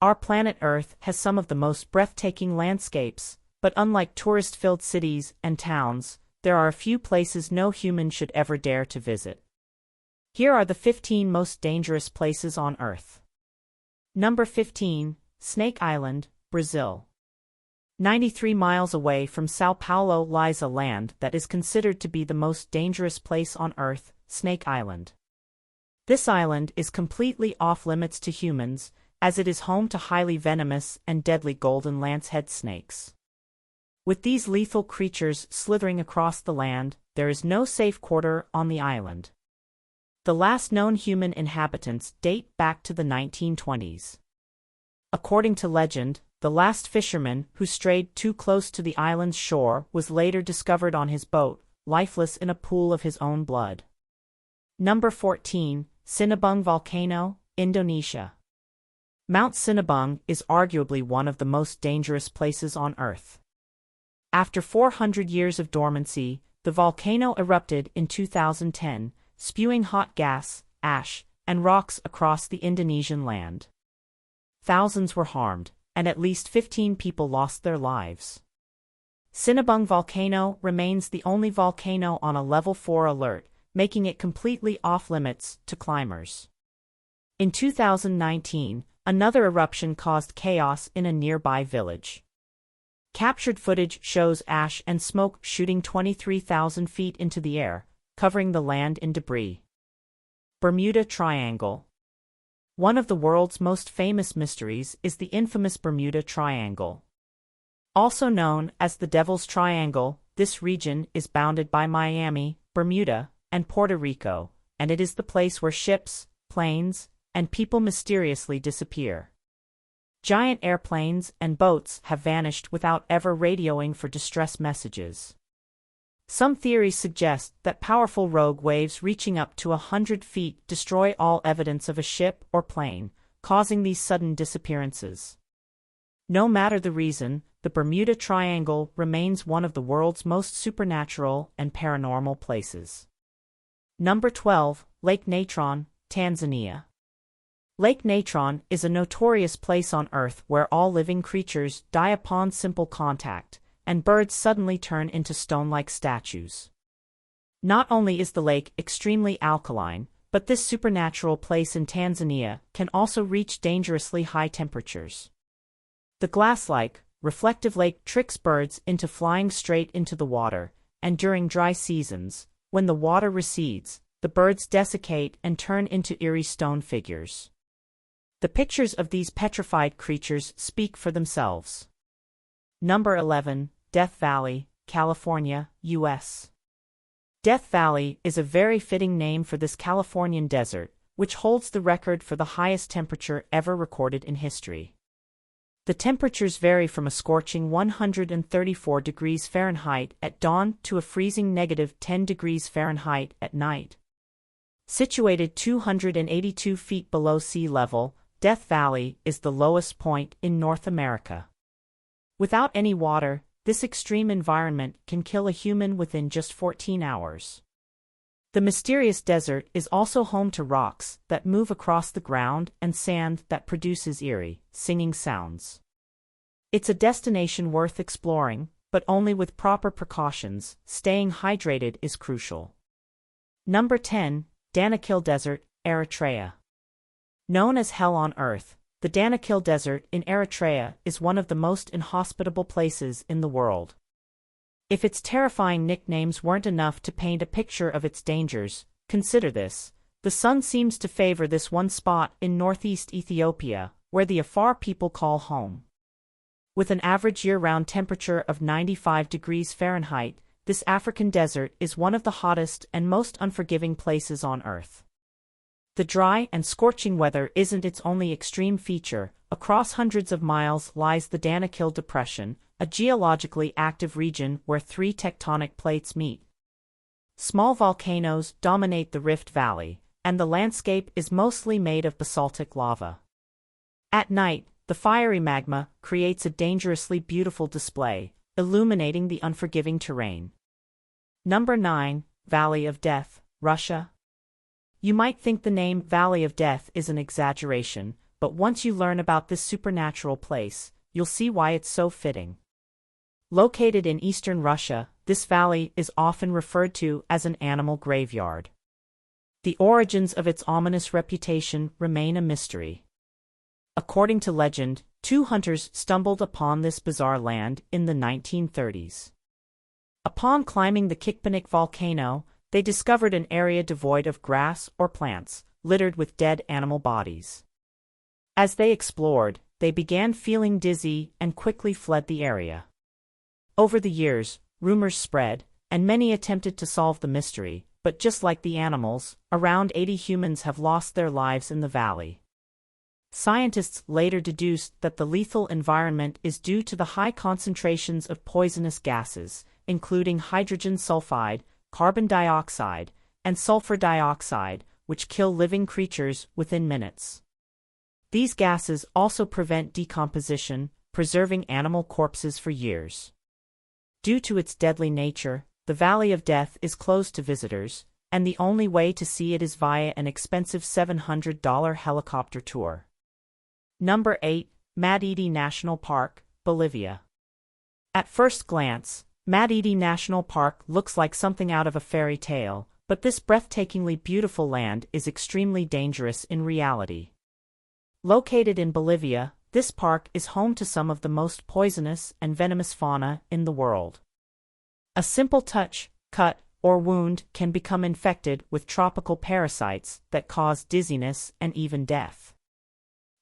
Our planet Earth has some of the most breathtaking landscapes, but unlike tourist-filled cities and towns, there are a few places no human should ever dare to visit. Here are the 15 most dangerous places on Earth. Number 15, Snake Island, Brazil. 93 miles away from Sao Paulo lies a land that is considered to be the most dangerous place on Earth, Snake Island. This island is completely off-limits to humans, as it is home to highly venomous and deadly golden lancehead snakes. With these lethal creatures slithering across the land, there is no safe quarter on the island. The last known human inhabitants date back to the 1920s. According to legend, the last fisherman who strayed too close to the island's shore was later discovered on his boat, lifeless in a pool of his own blood. Number 14, Sinabung Volcano, Indonesia. Mount Sinabung is arguably one of the most dangerous places on Earth. After 400 years of dormancy, the volcano erupted in 2010, spewing hot gas, ash, and rocks across the Indonesian land. Thousands were harmed, and at least 15 people lost their lives. Sinabung Volcano remains the only volcano on a Level 4 alert, making it completely off-limits to climbers. In 2019, another eruption caused chaos in a nearby village. Captured footage shows ash and smoke shooting 23,000 feet into the air, covering the land in debris. Bermuda Triangle. One of the world's most famous mysteries is the infamous Bermuda Triangle. Also known as the Devil's Triangle, this region is bounded by Miami, Bermuda, and Puerto Rico, and it is the place where ships, planes, and people mysteriously disappear. Giant airplanes and boats have vanished without ever radioing for distress messages. Some theories suggest that powerful rogue waves reaching up to 100 feet destroy all evidence of a ship or plane, causing these sudden disappearances. No matter the reason, the Bermuda Triangle remains one of the world's most supernatural and paranormal places. Number 12, Lake Natron, Tanzania. Lake Natron is a notorious place on Earth where all living creatures die upon simple contact, and birds suddenly turn into stone-like statues. Not only is the lake extremely alkaline, but this supernatural place in Tanzania can also reach dangerously high temperatures. The glass-like, reflective lake tricks birds into flying straight into the water, and during dry seasons, when the water recedes, the birds desiccate and turn into eerie stone figures. The pictures of these petrified creatures speak for themselves. Number 11, Death Valley, California, U.S. Death Valley is a very fitting name for this Californian desert, which holds the record for the highest temperature ever recorded in history. The temperatures vary from a scorching 134 degrees Fahrenheit at dawn to a freezing -10 degrees Fahrenheit at night. Situated 282 feet below sea level, Death Valley is the lowest point in North America. Without any water, this extreme environment can kill a human within just 14 hours. The mysterious desert is also home to rocks that move across the ground and sand that produces eerie, singing sounds. It's a destination worth exploring, but only with proper precautions. Staying hydrated is crucial. Number 10, Danakil Desert, Eritrea. Known as Hell on Earth, the Danakil Desert in Eritrea is one of the most inhospitable places in the world. If its terrifying nicknames weren't enough to paint a picture of its dangers, consider this: the sun seems to favor this one spot in northeast Ethiopia, where the Afar people call home. With an average year-round temperature of 95 degrees Fahrenheit, this African desert is one of the hottest and most unforgiving places on Earth. The dry and scorching weather isn't its only extreme feature. Across hundreds of miles lies the Danakil Depression, a geologically active region where three tectonic plates meet. Small volcanoes dominate the Rift Valley, and the landscape is mostly made of basaltic lava. At night, the fiery magma creates a dangerously beautiful display, illuminating the unforgiving terrain. Number 9, Valley of Death, Russia. You might think the name Valley of Death is an exaggeration, but once you learn about this supernatural place, you'll see why it's so fitting. Located in eastern Russia, this valley is often referred to as an animal graveyard. The origins of its ominous reputation remain a mystery. According to legend, two hunters stumbled upon this bizarre land in the 1930s. Upon climbing the Kikpanik volcano, they discovered an area devoid of grass or plants, littered with dead animal bodies. As they explored, they began feeling dizzy and quickly fled the area. Over the years, rumors spread, and many attempted to solve the mystery, but just like the animals, around 80 humans have lost their lives in the valley. Scientists later deduced that the lethal environment is due to the high concentrations of poisonous gases, including hydrogen sulfide, carbon dioxide, and sulfur dioxide, which kill living creatures within minutes. These gases also prevent decomposition, preserving animal corpses for years. Due to its deadly nature, the Valley of Death is closed to visitors, and the only way to see it is via an expensive $700 helicopter tour. Number 8. Madidi National Park, Bolivia. At first glance, Madidi National Park looks like something out of a fairy tale, but this breathtakingly beautiful land is extremely dangerous in reality. Located in Bolivia, this park is home to some of the most poisonous and venomous fauna in the world. A simple touch, cut, or wound can become infected with tropical parasites that cause dizziness and even death.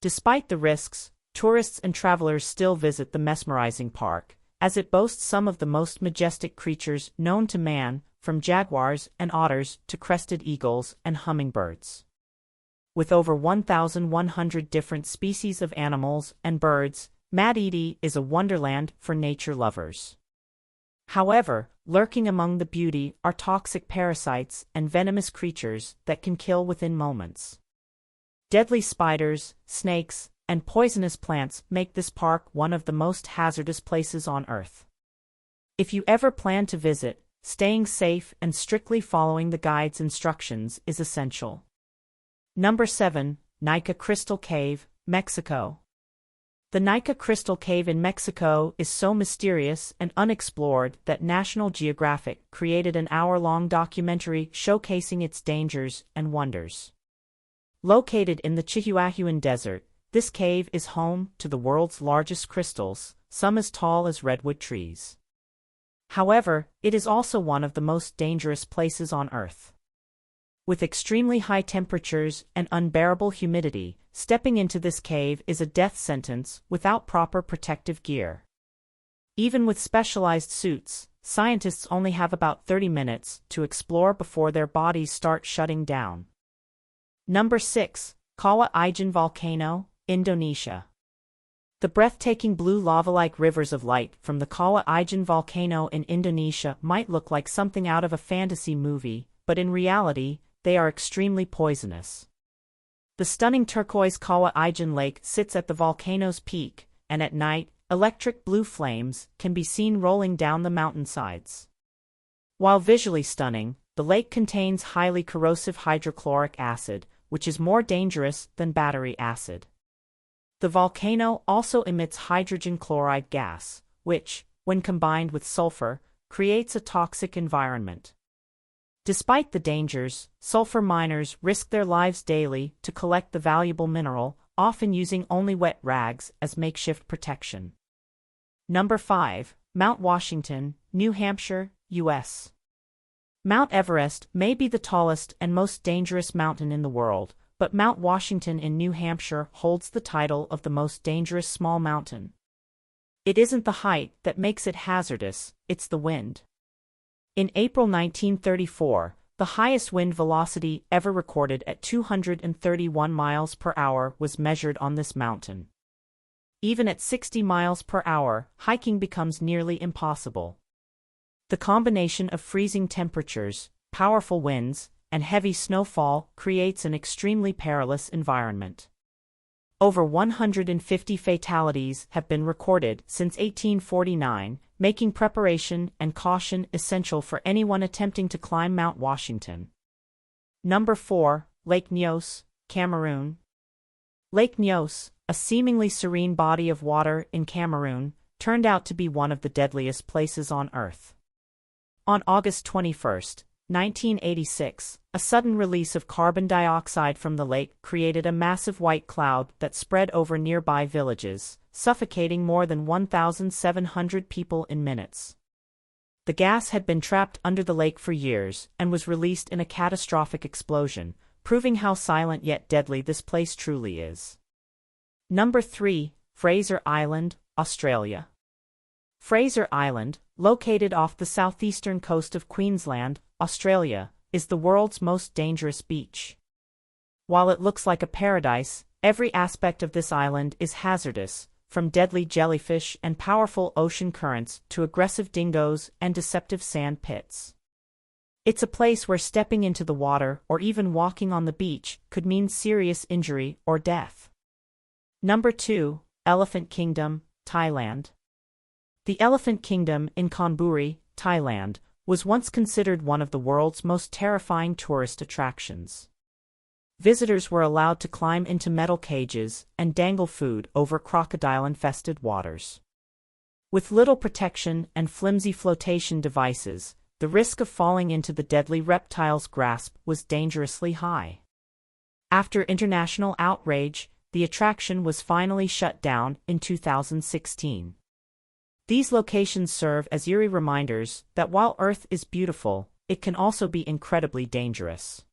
Despite the risks, tourists and travelers still visit the mesmerizing park, as it boasts some of the most majestic creatures known to man, from jaguars and otters to crested eagles and hummingbirds. With over 1,100 different species of animals and birds, Madidi is a wonderland for nature lovers. However, lurking among the beauty are toxic parasites and venomous creatures that can kill within moments. Deadly spiders, snakes, and poisonous plants make this park one of the most hazardous places on Earth. If you ever plan to visit, staying safe and strictly following the guide's instructions is essential. Number 7. Nika Crystal Cave, Mexico. The Nika Crystal Cave in Mexico is so mysterious and unexplored that National Geographic created an hour-long documentary showcasing its dangers and wonders. Located in the Chihuahuan Desert, this cave is home to the world's largest crystals, some as tall as redwood trees. However, it is also one of the most dangerous places on Earth. With extremely high temperatures and unbearable humidity, stepping into this cave is a death sentence without proper protective gear. Even with specialized suits, scientists only have about 30 minutes to explore before their bodies start shutting down. Number 6. Kawah Ijen Volcano, Indonesia. The breathtaking blue lava-like rivers of light from the Kawah Ijen volcano in Indonesia might look like something out of a fantasy movie, but in reality, they are extremely poisonous. The stunning turquoise Kawah Ijen Lake sits at the volcano's peak, and at night, electric blue flames can be seen rolling down the mountainsides. While visually stunning, the lake contains highly corrosive hydrochloric acid, which is more dangerous than battery acid. The volcano also emits hydrogen chloride gas, which, when combined with sulfur, creates a toxic environment. Despite the dangers, sulfur miners risk their lives daily to collect the valuable mineral, often using only wet rags as makeshift protection. Number 5. Mount Washington, New Hampshire, U.S. Mount Everest may be the tallest and most dangerous mountain in the world, but Mount Washington in New Hampshire holds the title of the most dangerous small mountain. It isn't the height that makes it hazardous, it's the wind. In April 1934, the highest wind velocity ever recorded at 231 miles per hour was measured on this mountain. Even at 60 miles per hour, hiking becomes nearly impossible. The combination of freezing temperatures, powerful winds, and heavy snowfall creates an extremely perilous environment. Over 150 fatalities have been recorded since 1849, making preparation and caution essential for anyone attempting to climb Mount Washington. Number 4. Lake Nyos, Cameroon. Lake Nyos, a seemingly serene body of water in Cameroon, turned out to be one of the deadliest places on Earth. On August 21, 1986, a sudden release of carbon dioxide from the lake created a massive white cloud that spread over nearby villages, suffocating more than 1,700 people in minutes. The gas had been trapped under the lake for years and was released in a catastrophic explosion, proving how silent yet deadly this place truly is. Number 3. Fraser Island, Australia. Fraser Island, located off the southeastern coast of Queensland, Australia, is the world's most dangerous beach. While it looks like a paradise, every aspect of this island is hazardous, from deadly jellyfish and powerful ocean currents to aggressive dingoes and deceptive sand pits. It's a place where stepping into the water or even walking on the beach could mean serious injury or death. Number 2. Elephant Kingdom, Thailand. The Elephant Kingdom in Chonburi, Thailand, was once considered one of the world's most terrifying tourist attractions. Visitors were allowed to climb into metal cages and dangle food over crocodile-infested waters. With little protection and flimsy flotation devices, the risk of falling into the deadly reptile's grasp was dangerously high. After international outrage, the attraction was finally shut down in 2016. These locations serve as eerie reminders that while Earth is beautiful, it can also be incredibly dangerous.